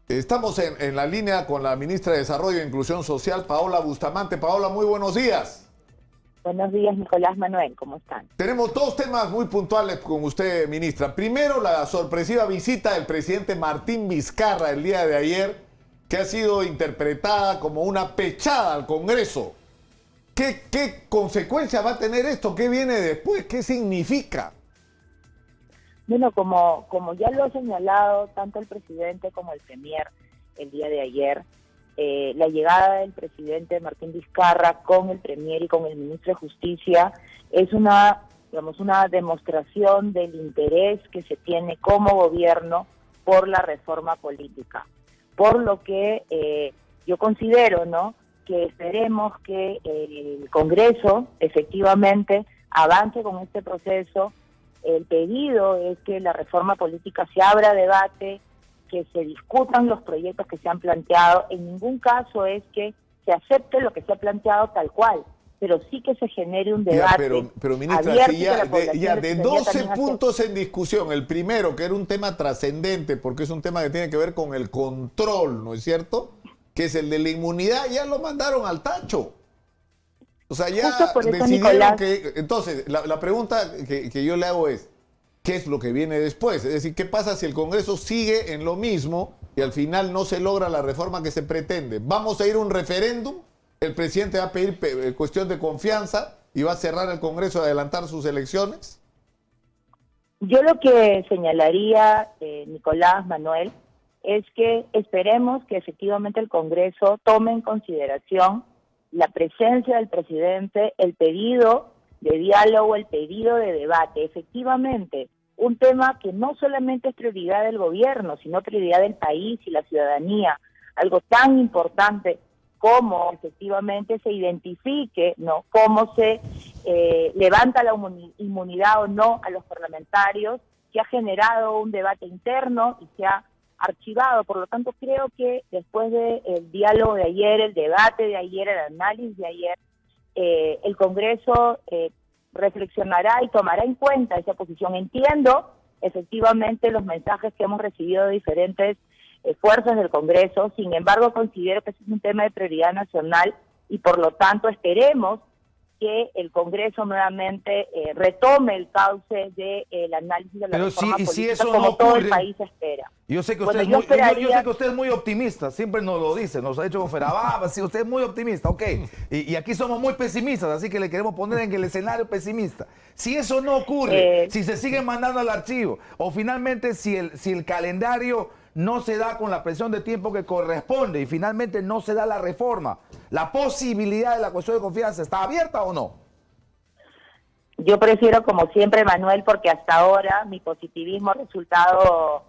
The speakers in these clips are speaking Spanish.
Estamos en la línea con la ministra de Desarrollo e Inclusión Social, Paola Bustamante. Paola, muy buenos días. Buenos días, Nicolás Manuel, ¿cómo están? Tenemos dos temas muy puntuales con usted, ministra. Primero, la sorpresiva visita del presidente Martín Vizcarra el día de ayer, que ha sido interpretada como una pechada al Congreso. ¿Qué consecuencia va a tener esto? ¿Qué viene después? ¿Qué significa? Bueno, como ya lo ha señalado tanto el presidente como el premier el día de ayer, la llegada del presidente Martín Vizcarra con el premier y con el ministro de Justicia es una demostración del interés que se tiene como gobierno por la reforma política. Por lo que yo considero, ¿no?, que esperemos que el Congreso efectivamente avance con este proceso. El pedido es que la reforma política se abra a debate, que se discutan los proyectos que se han planteado. En ningún caso es que se acepte lo que se ha planteado tal cual, pero sí que se genere un debate. Pero ministra, si ya de 12 puntos en discusión, el primero, que era un tema trascendente, porque es un tema que tiene que ver con el control, ¿no es cierto?, que es el de la inmunidad, ya lo mandaron al tacho. O sea, ya decidieron, Nicolás, que... Entonces, la pregunta que yo le hago es, ¿qué es lo que viene después? Es decir, ¿qué pasa si el Congreso sigue en lo mismo y al final no se logra la reforma que se pretende? ¿Vamos a ir a un referéndum? ¿El presidente va a pedir cuestión de confianza y va a cerrar el Congreso y adelantar sus elecciones? Yo lo que señalaría, Nicolás, Manuel, es que esperemos que efectivamente el Congreso tome en consideración la presencia del presidente, el pedido de diálogo, el pedido de debate. Efectivamente, un tema que no solamente es prioridad del gobierno, sino prioridad del país y la ciudadanía. Algo tan importante como efectivamente se identifique, ¿no?, cómo se levanta la inmunidad o no a los parlamentarios, que ha generado un debate interno y se ha archivado. Por lo tanto, creo que después del diálogo de ayer, el debate de ayer, el análisis de ayer, el Congreso reflexionará y tomará en cuenta esa posición. Entiendo efectivamente los mensajes que hemos recibido de diferentes fuerzas del Congreso, sin embargo considero que ese es un tema de prioridad nacional y por lo tanto esperemos que el Congreso nuevamente retome el cauce del análisis de la reforma política, si eso como no ocurre, todo el país espera. Yo sé que usted, yo sé que usted es muy optimista, siempre nos lo dice, nos ha dicho con Ferababa, sí, usted es muy optimista, ok. Y aquí somos muy pesimistas, así que le queremos poner en el escenario pesimista. Si eso no ocurre, si se sigue mandando al archivo, o finalmente si el calendario no se da con la presión de tiempo que corresponde y finalmente no se da la reforma, ¿la posibilidad de la cuestión de confianza está abierta o no? Yo prefiero, como siempre, Manuel, porque hasta ahora mi positivismo ha resultado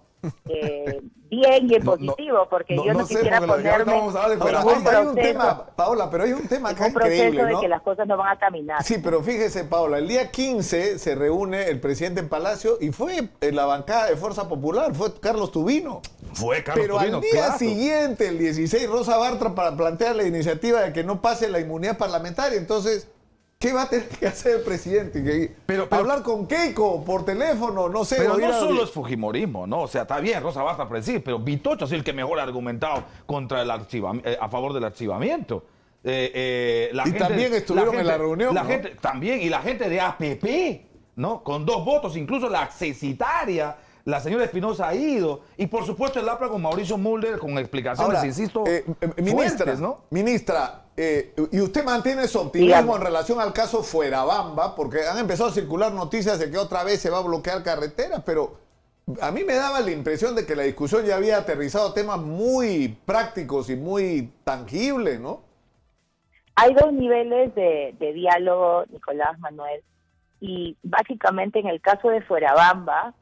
bien y positivo, porque yo no quisiera ponerme hay un tema, Paola, pero hay un tema acá increíble, ¿no?, de que las cosas no van a caminar. Sí, pero fíjese, Paola, el día 15 se reúne el presidente en Palacio y fue en la bancada de Fuerza Popular, fue Carlos Tubino. Pero al día siguiente, el 16, Rosa Bartra para plantear la iniciativa de que no pase la inmunidad parlamentaria. Entonces, ¿qué va a tener que hacer el presidente? Pero hablar con Keiko por teléfono, no sé. Pero no solo es fujimorismo, ¿no? O sea, está bien, Rosa Bartra presidir, pero Vitocho es el que mejor ha argumentado contra a favor del archivamiento. Y también estuvieron en la reunión, ¿no? También, y la gente de APP, ¿no?, con 2 votos, incluso la accesitaria, la señora Espinosa ha ido, y por supuesto el APRA con Mauricio Mulder, con explicaciones, insisto, fuertes, ¿no? Ministra, y usted mantiene su optimismo en relación al caso Fuerabamba, porque han empezado a circular noticias de que otra vez se va a bloquear carreteras, pero a mí me daba la impresión de que la discusión ya había aterrizado temas muy prácticos y muy tangibles, ¿no? Hay 2 niveles de diálogo, Nicolás, Manuel, y básicamente en el caso de Fuerabamba,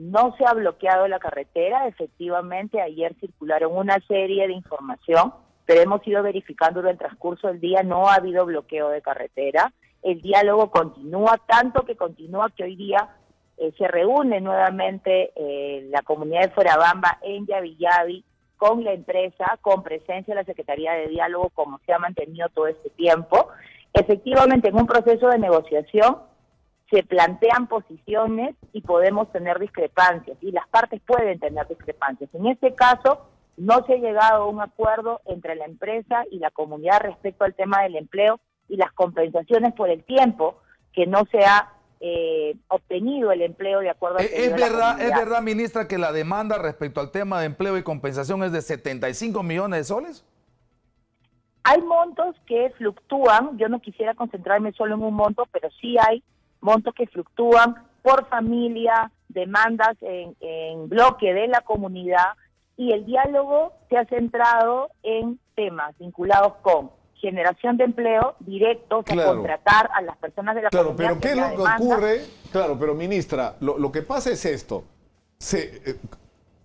no se ha bloqueado la carretera. Efectivamente, ayer circularon una serie de información, pero hemos ido verificando durante el transcurso del día, no ha habido bloqueo de carretera. El diálogo continúa, tanto que continúa que hoy día se reúne nuevamente la comunidad de Fuerabamba en Yavillavi con la empresa, con presencia de la Secretaría de Diálogo, como se ha mantenido todo este tiempo. Efectivamente, en un proceso de negociación se plantean posiciones y podemos tener discrepancias, y las partes pueden tener discrepancias. En este caso, no se ha llegado a un acuerdo entre la empresa y la comunidad respecto al tema del empleo y las compensaciones por el tiempo que no se ha obtenido el empleo de acuerdo al pedido de la comunidad. ¿Es verdad, ministra, que la demanda respecto al tema de empleo y compensación es de 75 millones de soles? Hay montos que fluctúan, yo no quisiera concentrarme solo en un monto, pero sí hay montos que fluctúan por familia, demandas en bloque de la comunidad, y el diálogo se ha centrado en temas vinculados con generación de empleo directo, Claro. a contratar a las personas de la Claro, comunidad. pero ¿qué es lo que ocurre? Claro, pero ministra, lo que pasa es esto.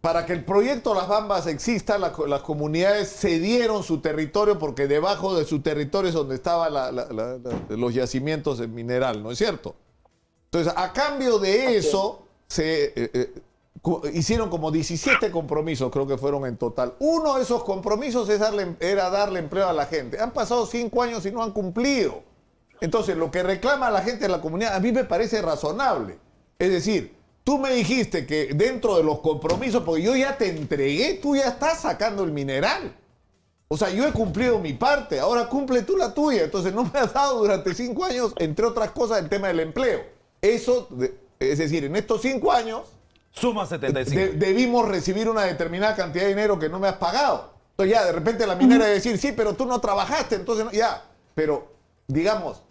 Para que el proyecto Las Bambas exista, las comunidades cedieron su territorio porque debajo de su territorio es donde estaban los yacimientos de mineral, ¿no es cierto? Entonces, a cambio de eso, hicieron como 17 compromisos, creo que fueron en total. Uno de esos compromisos era darle empleo a la gente. Han pasado 5 años y no han cumplido. Entonces, lo que reclama la gente de la comunidad a mí me parece razonable. Es decir, tú me dijiste que dentro de los compromisos, porque yo ya te entregué, tú ya estás sacando el mineral. O sea, yo he cumplido mi parte, ahora cumple tú la tuya. Entonces, no me has dado durante 5 años, entre otras cosas, el tema del empleo. Eso, es decir, en estos 5 años... Suma 75. Debimos recibir una determinada cantidad de dinero que no me has pagado. Entonces ya, de repente la minera decir, sí, pero tú no trabajaste, entonces no, ya. Pero, digamos,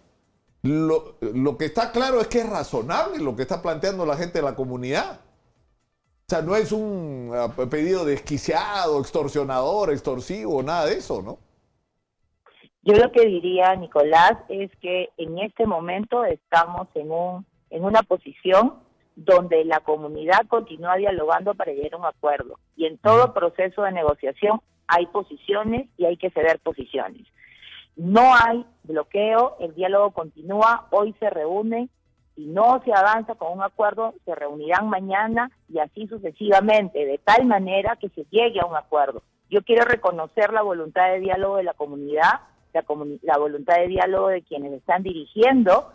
lo que está claro es que es razonable lo que está planteando la gente de la comunidad. O sea, no es un pedido desquiciado, extorsionador, extorsivo, nada de eso, ¿no? Yo lo que diría, Nicolás, es que en este momento estamos en una posición donde la comunidad continúa dialogando para llegar a un acuerdo. Y en todo proceso de negociación hay posiciones y hay que ceder posiciones. No hay bloqueo, el diálogo continúa, hoy se reúnen, si no se avanza con un acuerdo, se reunirán mañana y así sucesivamente, de tal manera que se llegue a un acuerdo. Yo quiero reconocer la voluntad de diálogo de la comunidad, la voluntad de diálogo de quienes están dirigiendo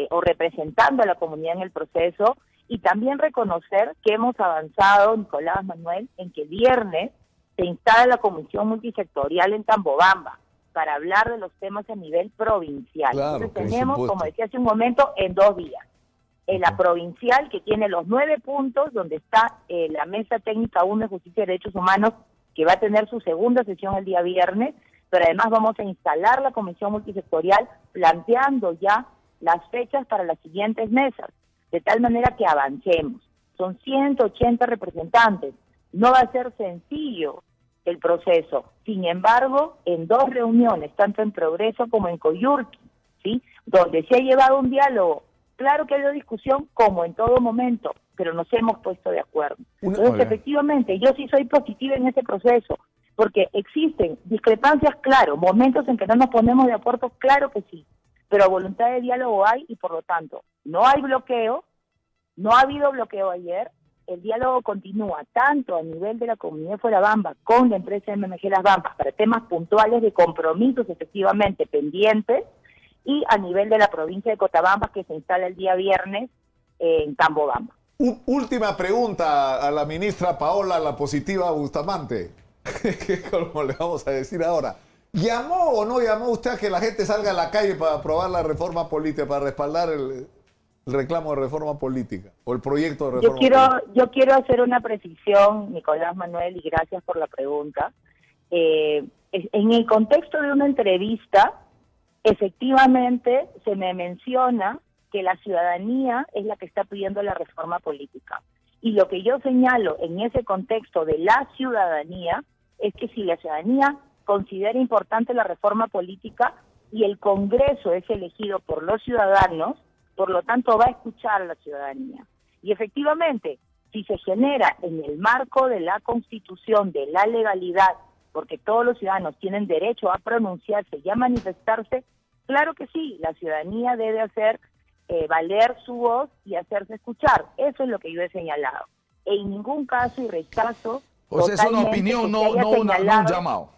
o representando a la comunidad en el proceso, y también reconocer que hemos avanzado, Nicolás, Manuel, en que el viernes se instala la comisión multisectorial en Tambobamba para hablar de los temas a nivel provincial. Claro, entonces tenemos, como decía hace un momento, en 2 días. En la provincial, que tiene los 9 puntos, donde está la Mesa Técnica 1 de Justicia y Derechos Humanos, que va a tener su segunda sesión el día viernes, pero además vamos a instalar la comisión multisectorial planteando ya las fechas para las siguientes mesas, de tal manera que avancemos. Son 180 representantes. No va a ser sencillo el proceso. Sin embargo, en 2 reuniones, tanto en Progreso como en Coyurqui, ¿sí?, donde se ha llevado un diálogo, claro que ha habido discusión como en todo momento, pero nos hemos puesto de acuerdo. Entonces, efectivamente, yo sí soy positiva en ese proceso, porque existen discrepancias, claro, momentos en que no nos ponemos de acuerdo, claro que sí, pero voluntad de diálogo hay y por lo tanto no hay bloqueo, no ha habido bloqueo ayer, el diálogo continúa tanto a nivel de la comunidad de Fuerabamba con la empresa MMG Las Bambas para temas puntuales de compromisos efectivamente pendientes, y a nivel de la provincia de Cotabambas, que se instala el día viernes en Tambobamba. Última pregunta a la ministra Paola, la positiva Bustamante. ¿Cómo le vamos a decir ahora? ¿Llamó o no llamó usted a que la gente salga a la calle para aprobar la reforma política, para respaldar el reclamo de reforma política o el proyecto de reforma política? Yo quiero hacer una precisión, Nicolás, Manuel, y gracias por la pregunta. En el contexto de una entrevista, efectivamente se me menciona que la ciudadanía es la que está pidiendo la reforma política. Y lo que yo señalo en ese contexto de la ciudadanía es que si la ciudadanía considera importante la reforma política y el Congreso es elegido por los ciudadanos, por lo tanto va a escuchar a la ciudadanía. Y efectivamente, si se genera en el marco de la Constitución, de la legalidad, porque todos los ciudadanos tienen derecho a pronunciarse y a manifestarse, claro que sí, la ciudadanía debe hacer valer su voz y hacerse escuchar. Eso es lo que yo he señalado. En ningún caso y rechazo. O sea, es una opinión, no un llamado.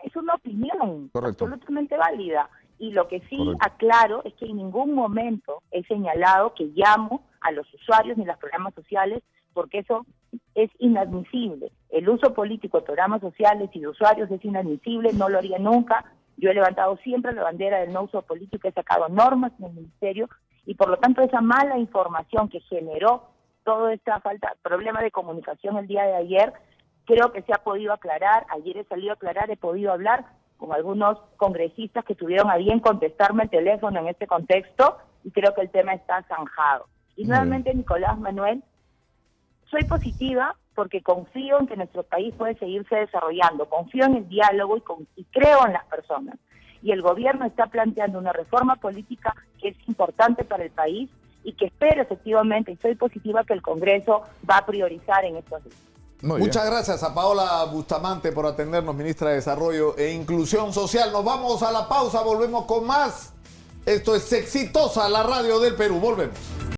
Es una opinión, correcto, absolutamente válida. Y lo que sí Correcto. aclaro es que en ningún momento he señalado que llamo a los usuarios ni a los programas sociales, porque eso es inadmisible. El uso político de programas sociales y de usuarios es inadmisible, no lo haría nunca. Yo he levantado siempre la bandera del no uso político, he sacado normas en el ministerio y por lo tanto esa mala información que generó toda esta problema de comunicación el día de ayer, creo que se ha podido aclarar. Ayer he salido a aclarar, he podido hablar con algunos congresistas que tuvieron a bien contestarme el teléfono en este contexto y creo que el tema está zanjado. Y nuevamente, Nicolás, Manuel, soy positiva porque confío en que nuestro país puede seguirse desarrollando, confío en el diálogo y creo en las personas. Y el gobierno está planteando una reforma política que es importante para el país y que espero efectivamente, y soy positiva, que el Congreso va a priorizar en estos días. Muchas gracias a Paola Bustamante por atendernos, ministra de Desarrollo e Inclusión Social. Nos vamos a la pausa, volvemos con más. Esto es Exitosa, la radio del Perú. Volvemos.